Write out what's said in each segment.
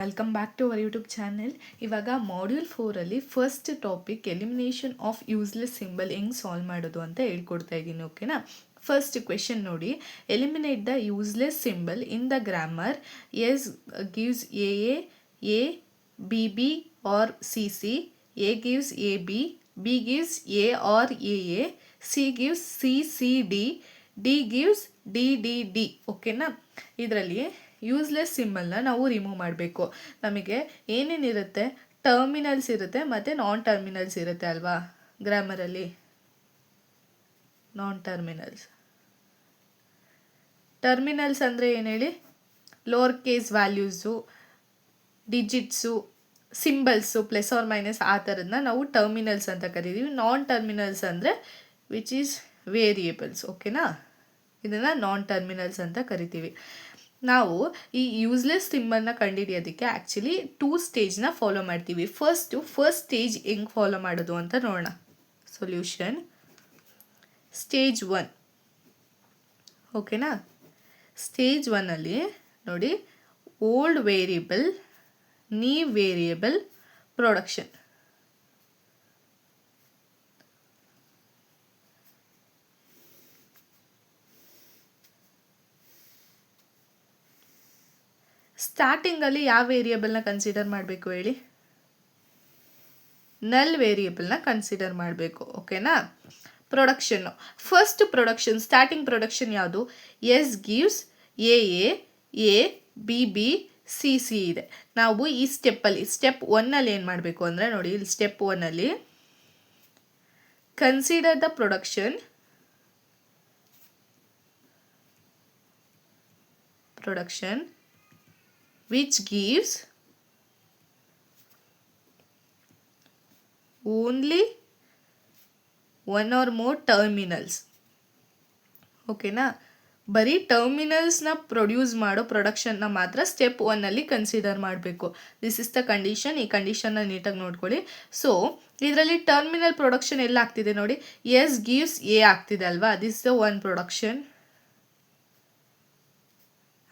Welcome back to our YouTube channel. ಇವಾಗ module 4ಅಲ್ಲಿ first topic elimination of useless symbol ಹೆಂಗೆ solve ಮಾಡೋದು ಅಂತ ಹೇಳ್ಕೊಡ್ತಾ ಇದ್ದೀನಿ. ಓಕೆನಾ? ಫಸ್ಟ್ ಕ್ವೆಶನ್ ನೋಡಿ, eliminate the useless symbol in the grammar. S gives A B B R C C, A gives A B gives A R A, C gives C C D gives D. ಓಕೆನಾ? ಇದರಲ್ಲಿ useless ಸಿಂಬಲ್ನ ನಾವು remove ಮಾಡಬೇಕು. ನಮಗೆ ಏನೇನಿರುತ್ತೆ, terminals ಇರುತ್ತೆ ಮತ್ತು ನಾನ್ terminals ಇರುತ್ತೆ ಅಲ್ವಾ ಗ್ರಾಮರಲ್ಲಿ. ನಾನ್ terminals ಅಂದರೆ ಏನು ಹೇಳಿ, lower case values, digits, symbols, plus or minus ಆ ಥರದನ್ನ ನಾವು ಟರ್ಮಿನಲ್ಸ್ ಅಂತ ಕರಿತೀವಿ. ನಾನ್ ಟರ್ಮಿನಲ್ಸ್ ಅಂದರೆ ವಿಚ್ ಈಸ್ ವೇರಿಯೇಬಲ್ಸ್. ಓಕೆನಾ? ಇದನ್ನು ನಾನ್ ಟರ್ಮಿನಲ್ಸ್ ಅಂತ ಕರಿತೀವಿ. ನಾವು ಈ ಯೂಸ್ಲೆಸ್ ಸಿಂಬಲ್ನ ಕಂಡುಹಿಡಿಯೋದಕ್ಕೆ ಆ್ಯಕ್ಚುಲಿ 2 ಸ್ಟೇಜ್ನ ಫಾಲೋ ಮಾಡ್ತೀವಿ. ಫಸ್ಟ್ ಸ್ಟೇಜ್ ಹೆಂಗೆ ಫಾಲೋ ಮಾಡೋದು ಅಂತ ನೋಡೋಣ. Solution stage 1. ಓಕೆನಾ? ಸ್ಟೇಜ್ 1ಅಲ್ಲಿ ನೋಡಿ, old variable, new variable, production. ಸ್ಟಾರ್ಟಿಂಗಲ್ಲಿ ಯಾವ ವೇರಿಯೇಬಲ್ನ ಕನ್ಸಿಡರ್ ಮಾಡಬೇಕು ಹೇಳಿ? ನಲ್ ವೇರಿಯೇಬಲ್ನ ಕನ್ಸಿಡರ್ ಮಾಡಬೇಕು. ಓಕೆನಾ? Production, first production, starting production ಯಾವುದು? S gives A B C C ಇದೆ. ನಾವು ಈ ಸ್ಟೆಪ್ಪಲ್ಲಿ ಸ್ಟೆಪ್ 1ಅಲ್ಲಿ ಏನು ಮಾಡಬೇಕು ಅಂದರೆ ನೋಡಿ, ಇಲ್ಲಿ ಸ್ಟೆಪ್ 1ಅಲ್ಲಿ consider the production which gives only one or more terminals. ಓಕೆನಾ? ಬರೀ ಟರ್ಮಿನಲ್ಸ್ನ ಪ್ರೊಡ್ಯೂಸ್ ಮಾಡೋ ಪ್ರೊಡಕ್ಷನ್ನ ಮಾತ್ರ ಸ್ಟೆಪ್ 1ಅಲ್ಲಿ ಕನ್ಸಿಡರ್ ಮಾಡಬೇಕು. This is the condition. ಈ ಕಂಡೀಷನ್ನ ನೀಟಾಗಿ ನೋಡ್ಕೊಳ್ಳಿ. ಸೊ ಇದರಲ್ಲಿ ಟರ್ಮಿನಲ್ ಪ್ರೊಡಕ್ಷನ್ ಎಲ್ಲ ಆಗ್ತಿದೆ ನೋಡಿ, ಎಸ್ ಗಿವ್ಸ್ ಎ ಆಗ್ತಿದೆ ಅಲ್ವಾ, this is the one production.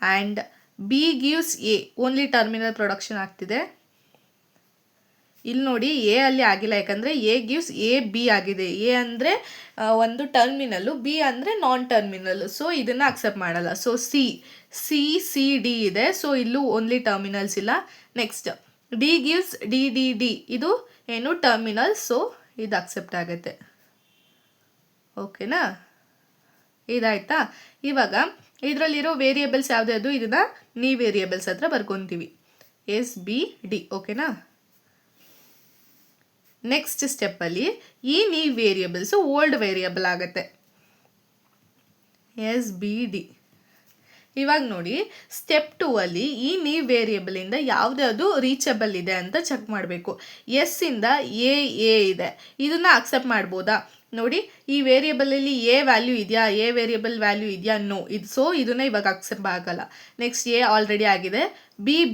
And B gives A, only terminal production ಆಗ್ತಿದೆ. ಇಲ್ಲಿ ನೋಡಿ, ಎ ಅಲ್ಲಿ ಆಗಿಲ್ಲ, ಯಾಕಂದರೆ ಎ ಗಿವ್ಸ್ ಎ ಬಿ ಆಗಿದೆ. ಎ ಅಂದರೆ ಒಂದು ಟರ್ಮಿನಲ್ಲು, ಬಿ ಅಂದರೆ ನಾನ್ ಟರ್ಮಿನಲ್, ಸೊ ಇದನ್ನು ಅಕ್ಸೆಪ್ಟ್ ಮಾಡಲ್ಲ. ಸೊ ಸಿ ಡಿ ಇದೆ, ಸೊ ಇಲ್ಲೂ ಓನ್ಲಿ ಟರ್ಮಿನಲ್ಸ್ ಇಲ್ಲ. ನೆಕ್ಸ್ಟ್ ಡಿ ಗಿವ್ಸ್ ಡಿ, ಇದು ಏನು ಟರ್ಮಿನಲ್, ಸೊ ಇದು ಅಕ್ಸೆಪ್ಟ್ ಆಗುತ್ತೆ. ಓಕೆನಾ? ಇದಾಯ್ತಾ? ಇವಾಗ ಇದರಲ್ಲಿರೋ ವೇರಿಯೇಬಲ್ಸ್ ಯಾವುದ್ಯಾವುದು, ಇದನ್ನು ನೀ ವೇರಿಯೇಬಲ್ಸ್ ಹತ್ರ ಬರ್ಕೊತೀವಿ, ಎಸ್ ಬಿ ಡಿ. ಓಕೆನಾ? ನೆಕ್ಸ್ಟ್ ಸ್ಟೆಪ್ಪಲ್ಲಿ ಈ ನೀ ವೇರಿಯೇಬಲ್ಸು ಓಲ್ಡ್ ವೇರಿಯೇಬಲ್ ಆಗುತ್ತೆ, ಎಸ್ ಬಿ ಡಿ. ಇವಾಗ ನೋಡಿ, ಸ್ಟೆಪ್ 2ಅಲ್ಲಿ ಈ ನೀ ವೇರಿಯೇಬಲಿಂದ ಯಾವುದ್ಯಾವುದು ರೀಚಬಲ್ ಇದೆ ಅಂತ ಚೆಕ್ ಮಾಡಬೇಕು. ಎಸ್ಸಿಂದ ಎ ಇದೆ, ಇದನ್ನು ಅಕ್ಸೆಪ್ಟ್ ಮಾಡ್ಬೋದಾ ನೋಡಿ. ಈ ವೇರಿಯೇಬಲಲ್ಲಿ ಎ ವ್ಯಾಲ್ಯೂ ಇದೆಯಾ, ಎ ವೇರಿಯೇಬಲ್ ವ್ಯಾಲ್ಯೂ ಇದೆಯಾ, ನೋ. ಸೊ ಇದನ್ನು ಇವಾಗ ಅಕ್ಸೆಪ್ಟ್ ಆಗಲ್ಲ. ನೆಕ್ಸ್ಟ್ ಎ ಆಲ್ರೆಡಿ ಆಗಿದೆ,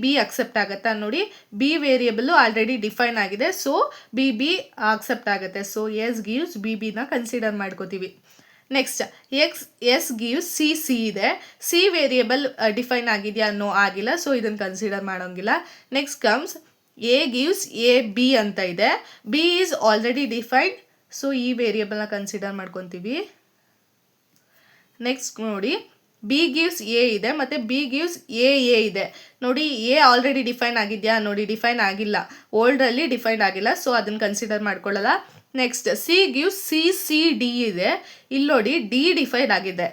ಬಿ ಅಕ್ಸೆಪ್ಟ್ ಆಗುತ್ತಾ ನೋಡಿ, ಬಿ ವೇರಿಯೇಬಲ್ಲು ಆಲ್ರೆಡಿ ಡಿಫೈನ್ ಆಗಿದೆ, ಸೊ ಬಿ ಅಕ್ಸೆಪ್ಟ್ ಆಗುತ್ತೆ. ಸೊ ಎಸ್ ಗಿವ್ಸ್ ಬಿನ ಕನ್ಸಿಡರ್ ಮಾಡ್ಕೋತೀವಿ. ನೆಕ್ಸ್ಟ್ ಎಸ್ ಗಿವ್ಸ್ ಸಿ ಇದೆ, ಸಿ ವೇರಿಯೇಬಲ್ ಡಿಫೈನ್ ಆಗಿದೆಯಾ, ನೋ ಆಗಿಲ್ಲ, ಸೊ ಇದನ್ನು ಕನ್ಸಿಡರ್ ಮಾಡೋಂಗಿಲ್ಲ. Next comes A gives A B ಅಂತ ಇದೆ, B is already defined, so ಈ ವೇರಿಯೇಬಲ್ನ ಕನ್ಸಿಡರ್ ಮಾಡ್ಕೊತೀವಿ. ನೆಕ್ಸ್ಟ್ ನೋಡಿ, ಬಿ ಗಿವ್ಸ್ ಎ ಇದೆ ಮತ್ತು ಬಿ ಗಿವ್ಸ್ ಎ ಇದೆ. ನೋಡಿ, ಎ ಆಲ್ರೆಡಿ ಡಿಫೈನ್ ಆಗಿದೆಯಾ, ನೋಡಿ ಡಿಫೈನ್ ಆಗಿಲ್ಲ, ಓಲ್ಡ್ರಲ್ಲಿ ಡಿಫೈನ್ ಆಗಿಲ್ಲ, ಸೊ ಅದನ್ನು ಕನ್ಸಿಡರ್ ಮಾಡ್ಕೊಳ್ಳಲ್ಲ. Next C gives C D ಇದೆ, ಇಲ್ಲಿ ನೋಡಿ ಡಿ ಡಿಫೈನ್ ಆಗಿದೆ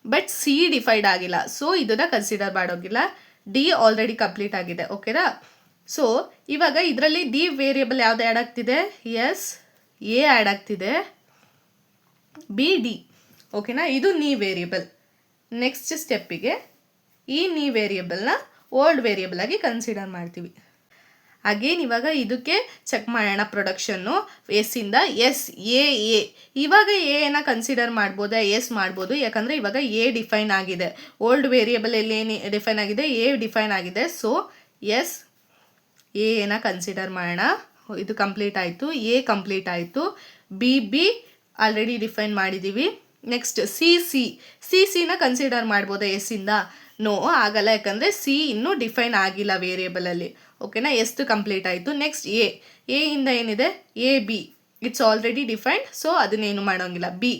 ಬಟ್ ಸಿ ಡಿಫೈನ್ ಆಗಿಲ್ಲ, ಸೊ ಇದನ್ನು ಕನ್ಸಿಡರ್ ಮಾಡೋಂಗಿಲ್ಲ. ಡಿ ಆಲ್ರೆಡಿ ಕಂಪ್ಲೀಟ್ ಆಗಿದೆ. ಓಕೆನಾ? ಸೊ ಇವಾಗ ಇದರಲ್ಲಿ ಡಿ ವೇರಿಯೇಬಲ್ ಯಾವ್ದು ಆ್ಯಡ್ ಆಗ್ತಿದೆ, ಎಸ್ ಎ ಆ್ಯಡ್ ಆಗ್ತಿದೆ, ಬಿ ಡಿ. ಓಕೆನಾ? ಇದು ನೀ ವೇರಿಯೇಬಲ್. ನೆಕ್ಸ್ಟ್ ಸ್ಟೆಪ್ಪಿಗೆ ಈ ನೀ ವೇರಿಯೇಬಲ್ನ ಓಲ್ಡ್ ವೇರಿಯೇಬಲ್ ಆಗಿ ಕನ್ಸಿಡರ್ ಮಾಡ್ತೀವಿ. ಅಗೇನ್ ಇವಾಗ ಇದಕ್ಕೆ ಚೆಕ್ ಮಾಡೋಣ ಪ್ರೊಡಕ್ಷನ್ನು. ಎಸ್ಸಿಂದ ಎಸ್ ಎ ಇವಾಗ ಎನ ಕನ್ಸಿಡರ್ ಮಾಡ್ಬೋದಾ, ಎಸ್ ಮಾಡ್ಬೋದು, ಯಾಕಂದರೆ ಇವಾಗ ಎ ಡಿಫೈನ್ ಆಗಿದೆ. ಓಲ್ಡ್ ವೇರಿಯೇಬಲಲ್ಲಿ ಏನು ಡಿಫೈನ್ ಆಗಿದೆ, ಎ ಡಿಫೈನ್ ಆಗಿದೆ, ಸೊ ಎಸ್ ಎನ ಕನ್ಸಿಡರ್ ಮಾಡೋಣ. ಇದು ಕಂಪ್ಲೀಟ್ ಆಯಿತು, ಎ ಕಂಪ್ಲೀಟ್ ಆಯಿತು, ಬಿ ಆಲ್ರೆಡಿ ಡಿಫೈನ್ ಮಾಡಿದ್ದೀವಿ. ನೆಕ್ಸ್ಟ್ ಸಿನ ಕನ್ಸಿಡರ್ ಮಾಡ್ಬೋದಾ ಎಸ್ಸಿಂದ, ನೋ ಆಗಲ್ಲ, ಯಾಕಂದರೆ ಸಿ ಇನ್ನೂ ಡಿಫೈನ್ ಆಗಿಲ್ಲ ವೇರಿಯೇಬಲಲ್ಲಿ. ಓಕೆನಾ, ಎಷ್ಟು ಕಂಪ್ಲೀಟ್ ಆಯಿತು. ನೆಕ್ಸ್ಟ್ ಎ ಇಂದ ಏನಿದೆ A be it's already defined, so ಅದನ್ನೇನು ಮಾಡೋಂಗಿಲ್ಲ. ಬಿ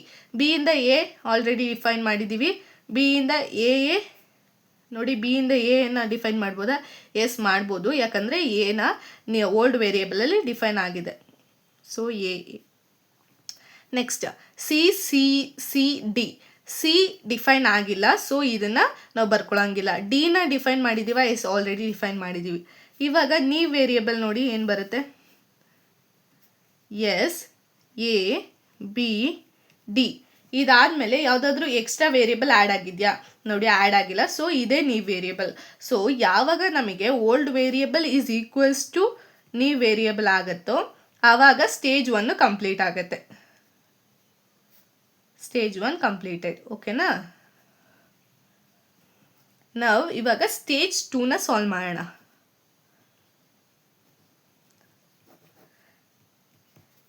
ಇಂದ ಎ ಆಲ್ರೆಡಿ ಡಿಫೈನ್ ಮಾಡಿದ್ದೀವಿ. ಬಿ ಇಂದ ಎ ನೋಡಿ, ಬಿ ಇಂದ ಎನ ಡಿಫೈನ್ ಮಾಡ್ಬೋದಾ? ಎಸ್ ಮಾಡ್ಬೋದು, ಯಾಕಂದರೆ ಎನ ಓಲ್ಡ್ ವೇರಿಯೇಬಲಲ್ಲಿ ಡಿಫೈನ್ ಆಗಿದೆ. So A. Next C D. C define ಆಗಿಲ್ಲ, ಸೊ ಇದನ್ನು ನಾವು ಬರ್ಕೊಳ್ಳೋಂಗಿಲ್ಲ. ಡಿನ ಡಿಫೈನ್ ಮಾಡಿದ್ದೀವ? ಎಸ್ ಆಲ್ರೆಡಿ ಡಿಫೈನ್ ಮಾಡಿದ್ದೀವಿ. ಇವಾಗ ನೀವು ವೇರಿಯೇಬಲ್ ನೋಡಿ ಏನು ಬರುತ್ತೆ. ಎಸ್ ಎ ಬಿ ಡಿ ಇದಾದಮೇಲೆ ಯಾವುದಾದ್ರೂ ಎಕ್ಸ್ಟ್ರಾ ವೇರಿಯೇಬಲ್ ಆ್ಯಡ್ ಆಗಿದೆಯಾ? ನೋಡಿ, ಆ್ಯಡ್ ಆಗಿಲ್ಲ, ಸೊ ಇದೇ ನೀವು ವೇರಿಯೇಬಲ್. ಸೊ ಯಾವಾಗ ನಮಗೆ old variable is equals to ನೀವು ವೇರಿಯೇಬಲ್ ಆಗುತ್ತೋ ಆವಾಗ ಸ್ಟೇಜ್ 1 ಕಂಪ್ಲೀಟ್ ಆಗುತ್ತೆ. Stage 1 completed. ಓಕೆನಾ. ನಾವು ಇವಾಗ ಸ್ಟೇಜ್ 2ನ ಸಾಲ್ವ್ ಮಾಡೋಣ.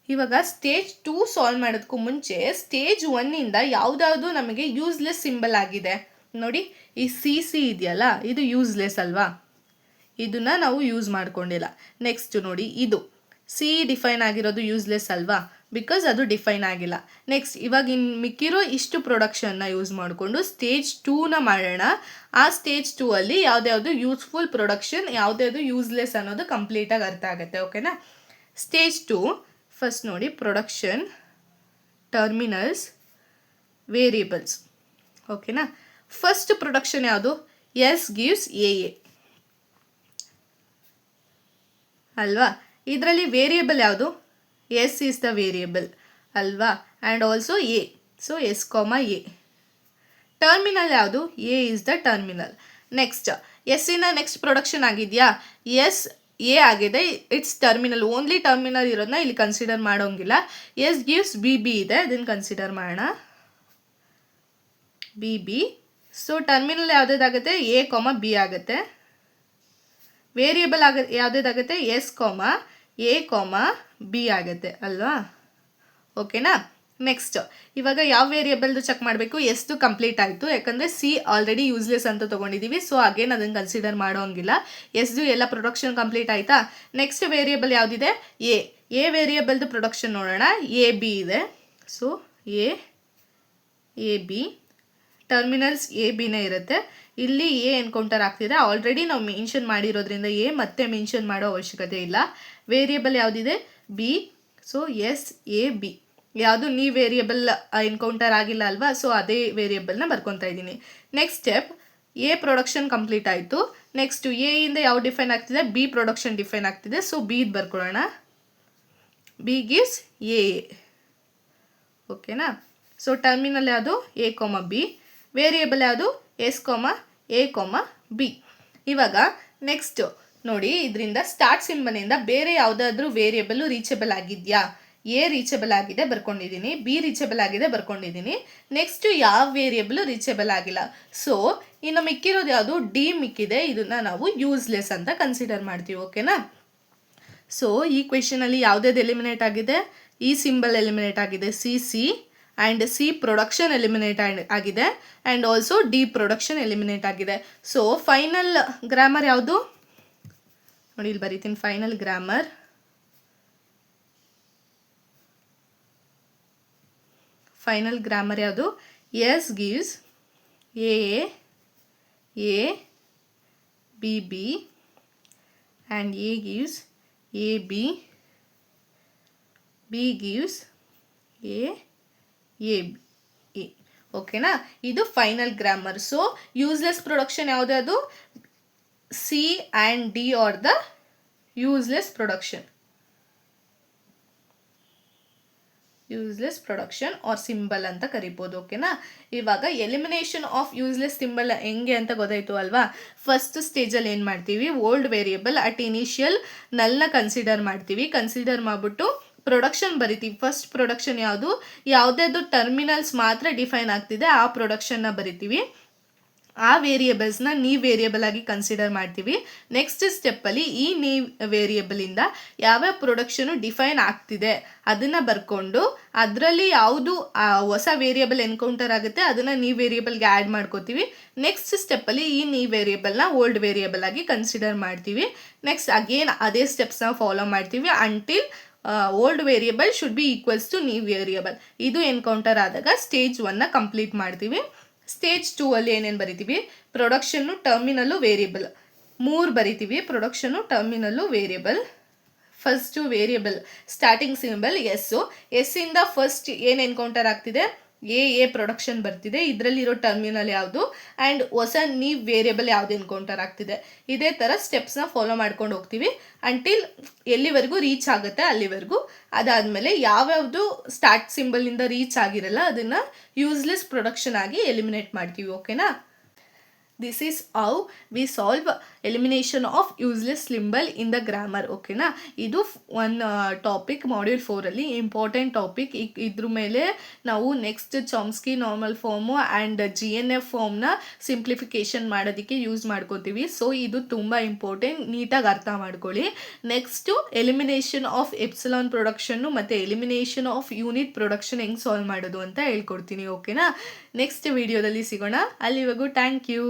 ಇವಾಗ ಸ್ಟೇಜ್ 2 ಸಾಲ್ವ್ ಮಾಡೋದಕ್ಕೂ ಮುಂಚೆ ಸ್ಟೇಜ್ 1ಇಂದ ಯಾವುದಾವುದು ನಮಗೆ ಯೂಸ್ಲೆಸ್ ಸಿಂಬಲ್ ಆಗಿದೆ ನೋಡಿ. ಈ ಸಿ ಇದೆಯಲ್ಲ, ಇದು ಯೂಸ್ಲೆಸ್ ಅಲ್ವಾ, ಇದನ್ನ ನಾವು ಯೂಸ್ ಮಾಡ್ಕೊಂಡಿಲ್ಲ. ನೆಕ್ಸ್ಟ್ ನೋಡಿ, ಇದು ಸಿ ಡಿಫೈನ್ ಆಗಿರೋದು ಯೂಸ್ಲೆಸ್ ಅಲ್ವಾ, ಬಿಕಾಸ್ ಅದು ಡಿಫೈನ್ ಆಗಿಲ್ಲ. ನೆಕ್ಸ್ಟ್ ಇವಾಗ ಮಿಕ್ಕಿರೋ ಇಷ್ಟು ಪ್ರೊಡಕ್ಷನ್ನ ಯೂಸ್ ಮಾಡಿಕೊಂಡು ಸ್ಟೇಜ್ 2ನ ಮಾಡೋಣ. ಆ ಸ್ಟೇಜ್ 2ಅಲ್ಲಿ ಯಾವುದ್ಯಾವುದು ಯೂಸ್ಫುಲ್ ಪ್ರೊಡಕ್ಷನ್, ಯಾವುದ್ಯಾವುದು ಯೂಸ್ಲೆಸ್ ಅನ್ನೋದು ಕಂಪ್ಲೀಟಾಗಿ ಅರ್ಥ ಆಗುತ್ತೆ. ಓಕೆನಾ. ಸ್ಟೇಜ್ 2 ಫಸ್ಟ್ ನೋಡಿ, ಪ್ರೊಡಕ್ಷನ್, ಟರ್ಮಿನಲ್ಸ್, ವೇರಿಯೇಬಲ್ಸ್. ಓಕೆನಾ. ಫಸ್ಟ್ ಪ್ರೊಡಕ್ಷನ್ ಯಾವುದು? ಎಸ್ ಗಿವ್ಸ್ ಎ ಅಲ್ವಾ. ಇದರಲ್ಲಿ ವೇರಿಯೇಬಲ್ ಯಾವುದು? ಎಸ್ ಈಸ್ ದ ವೇರಿಯೇಬಲ್ ಅಲ್ವಾ, and also A. So S comma A. Terminal ಯಾವುದು? A is the terminal. Next ಎಸ್ಸಿನ ನೆಕ್ಸ್ಟ್ ಪ್ರೊಡಕ್ಷನ್ ಆಗಿದೆಯಾ? ಎಸ್ ಎ ಆಗಿದೆ, ಇಟ್ಸ್ ಟರ್ಮಿನಲ್. ಓನ್ಲಿ ಟರ್ಮಿನಲ್ ಇರೋದನ್ನ ಇಲ್ಲಿ ಕನ್ಸಿಡರ್ ಮಾಡೋಂಗಿಲ್ಲ. ಎಸ್ ಗಿವ್ಸ್ ಬಿ ಇದೆ, ಅದನ್ನು ಕನ್ಸಿಡರ್ ಮಾಡೋಣ. ಬಿ. ಸೊ ಟರ್ಮಿನಲ್ ಯಾವುದಾಗುತ್ತೆ? ಎ ಕಾಮ ಬಿ ಆಗುತ್ತೆ. ವೇರಿಯೇಬಲ್ ಯಾವುದಾಗುತ್ತೆ? S comma A comma B ಆಗುತ್ತೆ ಅಲ್ವಾ. ಓಕೆನಾ. ನೆಕ್ಸ್ಟ್ ಇವಾಗ ಯಾವ ವೇರಿಯೇಬಲ್ದು ಚೆಕ್ ಮಾಡಬೇಕು? ಎಷ್ಟು ಕಂಪ್ಲೀಟ್ ಆಯಿತು, ಯಾಕಂದರೆ ಸಿ ಆಲ್ರೆಡಿ ಯೂಸ್ಲೆಸ್ ಅಂತ ತೊಗೊಂಡಿದ್ದೀವಿ, ಸೊ ಅಗೇನ್ ಅದನ್ನು ಕನ್ಸಿಡರ್ ಮಾಡೋಂಗಿಲ್ಲ. ಎಸ್ದು ಎಲ್ಲ ಪ್ರೊಡಕ್ಷನ್ ಕಂಪ್ಲೀಟ್ ಆಯಿತಾ. ನೆಕ್ಸ್ಟ್ ವೇರಿಯೇಬಲ್ ಯಾವುದಿದೆ? ಎ ವೇರಿಯೇಬಲ್ದು ಪ್ರೊಡಕ್ಷನ್ ನೋಡೋಣ. ಎ ಬಿ ಇದೆ, so A B. Terminals A ಬಿನೇ ಇರುತ್ತೆ. ಇಲ್ಲಿ ಎ ಎನ್ಕೌಂಟರ್ ಆಗ್ತಿದೆ, ಆಲ್ರೆಡಿ ನಾವು ಮೆನ್ಷನ್ ಮಾಡಿರೋದ್ರಿಂದ ಎ ಮತ್ತೆ ಮೆನ್ಷನ್ ಮಾಡೋ ಅವಶ್ಯಕತೆ ಇಲ್ಲ. ವೇರಿಯೇಬಲ್ ಯಾವುದಿದೆ? B. So S A B. ಯಾವುದು ನೀವು ವೇರಿಯೇಬಲ್ ಎನ್ಕೌಂಟರ್ ಆಗಿಲ್ಲ ಅಲ್ವಾ, ಸೊ ಅದೇ ವೇರಿಯೇಬಲ್ನ ಬರ್ಕೊತಾ ಇದ್ದೀನಿ. Next step, A production complete ಆಯಿತು. ನೆಕ್ಸ್ಟ್ ಎ ಇಂದ ಯಾವ ಡಿಫೈನ್ ಆಗ್ತಿದೆ? ಬಿ ಪ್ರೊಡಕ್ಷನ್ ಡಿಫೈನ್ ಆಗ್ತಿದೆ, ಸೊ ಬಿ ಬರ್ಕೊಳ್ಳೋಣ. B gives A. ಓಕೆನಾ. ಸೊ ಟರ್ಮಿನಲ್ ಯಾವುದು? A comma B. ವೇರಿಯೇಬಲ್ ಯಾವುದು? S comma A comma B. ಇವಾಗ ನೆಕ್ಸ್ಟ್ ನೋಡಿ, ಇದರಿಂದ ಸ್ಟಾರ್ಟ್ ಸಿಂಬಲಿಂದ ಬೇರೆ ಯಾವುದಾದ್ರೂ ವೇರಿಯೇಬಲ್ ರೀಚಬಲ್ ಆಗಿದೆಯಾ? ಎ ರೀಚಬಲ್ ಆಗಿದೆ, ಬರ್ಕೊಂಡಿದ್ದೀನಿ. ಬಿ ರೀಚಬಲ್ ಆಗಿದೆ, ಬರ್ಕೊಂಡಿದ್ದೀನಿ. ನೆಕ್ಸ್ಟ್ ಯಾವ ವೇರಿಯೇಬಲ್ ರೀಚಬಲ್ ಆಗಿಲ್ಲ. ಸೊ ಇನ್ನು ಮಿಕ್ಕಿರೋದು ಯಾವುದು? ಡಿ ಮಿಕ್ಕಿದೆ, ಇದನ್ನು ನಾವು ಯೂಸ್ಲೆಸ್ ಅಂತ ಕನ್ಸಿಡರ್ ಮಾಡ್ತೀವಿ. ಓಕೆನಾ. ಸೊ ಈ ಕ್ವೆಶನಲ್ಲಿ ಯಾವುದ್ಯಾವುದು ಎಲಿಮಿನೇಟ್ ಆಗಿದೆ? ಈ ಸಿಂಬಲ್ ಎಲಿಮಿನೇಟ್ ಆಗಿದೆ, C and C production eliminate ಆಗಿದೆ, and also D production eliminate ಆಗಿದೆ. ಸೊ ಫೈನಲ್ ಗ್ರಾಮರ್ ಯಾವುದು ನೋಡಿ, ಇಲ್ಲಿ ಬರೀತೀನಿ. ಫೈನಲ್ ಗ್ರಾಮರ್ ಯಾವುದು? S gives A B and A gives A B gives A B. ಓಕೆನಾ. ಇದು final grammar. So useless production ಯಾವುದ್ಯಾವುದು? C and D are the useless production or symbol ಅಂತ ಕರಿಬೋದು. ಓಕೆನಾ. ಇವಾಗ ಎಲಿಮಿನೇಷನ್ ಆಫ್ ಯೂಸ್ಲೆಸ್ ಸಿಂಬಲ್ ಹೆಂಗೆ ಅಂತ ಗೊತ್ತಾಯಿತು ಅಲ್ವಾ. ಫಸ್ಟ್ ಸ್ಟೇಜಲ್ಲಿ ಏನು ಮಾಡ್ತೀವಿ? ಓಲ್ಡ್ ವೇರಿಯೇಬಲ್ ಅಟ್ ಇನಿಷಿಯಲ್ ನಲ್ನ ಕನ್ಸಿಡರ್ ಮಾಡ್ತೀವಿ. ಕನ್ಸಿಡರ್ ಮಾಡಿಬಿಟ್ಟು ಪ್ರೊಡಕ್ಷನ್ ಬರಿತೀವಿ. ಫಸ್ಟ್ ಪ್ರೊಡಕ್ಷನ್ ಯಾವುದು? ಯಾವುದ್ಯಾವುದು ಟರ್ಮಿನಲ್ಸ್ ಮಾತ್ರ ಡಿಫೈನ್ ಆಗ್ತಿದೆ ಆ ಪ್ರೊಡಕ್ಷನ್ನ ಬರಿತೀವಿ. ಆ ವೇರಿಯೇಬಲ್ಸ್ನ ನೀವ್ ವೇರಿಯೇಬಲ್ ಆಗಿ ಕನ್ಸಿಡರ್ ಮಾಡ್ತೀವಿ. ನೆಕ್ಸ್ಟ್ ಸ್ಟೆಪ್ಪಲ್ಲಿ ಈ ನೀವ್ ವೇರಿಯೇಬಲಿಂದ ಯಾವ್ಯಾವ ಪ್ರೊಡಕ್ಷನು ಡಿಫೈನ್ ಆಗ್ತಿದೆ ಅದನ್ನು ಬರ್ಕೊಂಡು ಅದರಲ್ಲಿ ಯಾವುದು ಹೊಸ ವೇರಿಯೇಬಲ್ ಎನ್ಕೌಂಟರ್ ಆಗುತ್ತೆ ಅದನ್ನು ನೀವ್ ವೇರಿಯೇಬಲ್ಗೆ ಆ್ಯಡ್ ಮಾಡ್ಕೋತೀವಿ. ನೆಕ್ಸ್ಟ್ ಸ್ಟೆಪ್ಪಲ್ಲಿ ಈ ನೀವ್ ವೇರಿಯೇಬಲ್ನ ಓಲ್ಡ್ ವೇರಿಯೇಬಲ್ ಆಗಿ ಕನ್ಸಿಡರ್ ಮಾಡ್ತೀವಿ. ನೆಕ್ಸ್ಟ್ ಅಗೇನ್ ಅದೇ ಸ್ಟೆಪ್ಸ್ನ ಫಾಲೋ ಮಾಡ್ತೀವಿ until old variable should be equals to new variable. ಇದು ಎನ್ಕೌಂಟರ್ ಆದಾಗ ಸ್ಟೇಜ್ 1ನ ಕಂಪ್ಲೀಟ್ ಮಾಡ್ತೀವಿ. ಸ್ಟೇಜ್ 2 ಅಲ್ಲಿ ಏನೇನು ಬರಿತೀವಿ, ಪ್ರೊಡಕ್ಷನ್ನು, ಟರ್ಮಿನಲ್ಲು, ವೇರಿಯೇಬಲ್ 3 ಬರಿತೀವಿ. Production, terminal, variable. First variable starting symbol S ಇಂದ ಫಸ್ಟ್ ಏನು ಎನ್ಕೌಂಟರ್ ಆಗ್ತಿದೆ, ಎ ಪ್ರೊಡಕ್ಷನ್ ಬರ್ತಿದೆ. ಇದರಲ್ಲಿರೋ ಟರ್ಮಿನಲ್ ಯಾವುದು ಆ್ಯಂಡ್ ಹೊಸ ನೀವ್ ವೇರಿಯೇಬಲ್ ಯಾವುದು ಎನ್ಕೌಂಟರ್ ಆಗ್ತಿದೆ. ಇದೇ ಥರ ಸ್ಟೆಪ್ಸ್ನ ಫಾಲೋ ಮಾಡ್ಕೊಂಡು ಹೋಗ್ತೀವಿ ಅಂಟಿಲ್ ಎಲ್ಲಿವರೆಗೂ ರೀಚ್ ಆಗುತ್ತೆ ಅಲ್ಲಿವರೆಗೂ. ಅದಾದಮೇಲೆ ಯಾವ್ಯಾವುದು ಸ್ಟಾರ್ಟ್ ಸಿಂಬಲಿಂದ ರೀಚ್ ಆಗಿರಲ್ಲ ಅದನ್ನು ಯೂಸ್ಲೆಸ್ ಪ್ರೊಡಕ್ಷನ್ ಆಗಿ ಎಲಿಮಿನೇಟ್ ಮಾಡ್ತೀವಿ. ಓಕೆನಾ? This is how we solve elimination of useless symbol in the grammar. ಓಕೆನಾ? ಇದು ಟಾಪಿಕ್ ಮಾಡ್ಯೂಲ್ 4ಅಲ್ಲಿ ಇಂಪಾರ್ಟೆಂಟ್ ಟಾಪಿಕ್. ಇದ್ರ ಮೇಲೆ ನಾವು next Chomsky normal form and GNF ಫಾರ್ಮ್ನ ಸಿಂಪ್ಲಿಫಿಕೇಶನ್ ಮಾಡೋದಕ್ಕೆ ಯೂಸ್ ಮಾಡ್ಕೋತೀವಿ. ಸೊ ಇದು ತುಂಬ ಇಂಪಾರ್ಟೆಂಟ್, ನೀಟಾಗಿ ಅರ್ಥ ಮಾಡ್ಕೊಳ್ಳಿ. Next elimination of epsilon production ಮತ್ತು ಎಲಿಮಿನೇಷನ್ ಆಫ್ ಯೂನಿಟ್ ಪ್ರೊಡಕ್ಷನ್ ಹೆಂಗೆ ಸಾಲ್ವ್ ಮಾಡೋದು ಅಂತ ಹೇಳ್ಕೊಡ್ತೀನಿ. ಓಕೆನಾ? ನೆಕ್ಸ್ಟ್ ವಿಡಿಯೋದಲ್ಲಿ ಸಿಗೋಣ. ಅಲ್ಲಿವರೆಗೂ ಥ್ಯಾಂಕ್ ಯು.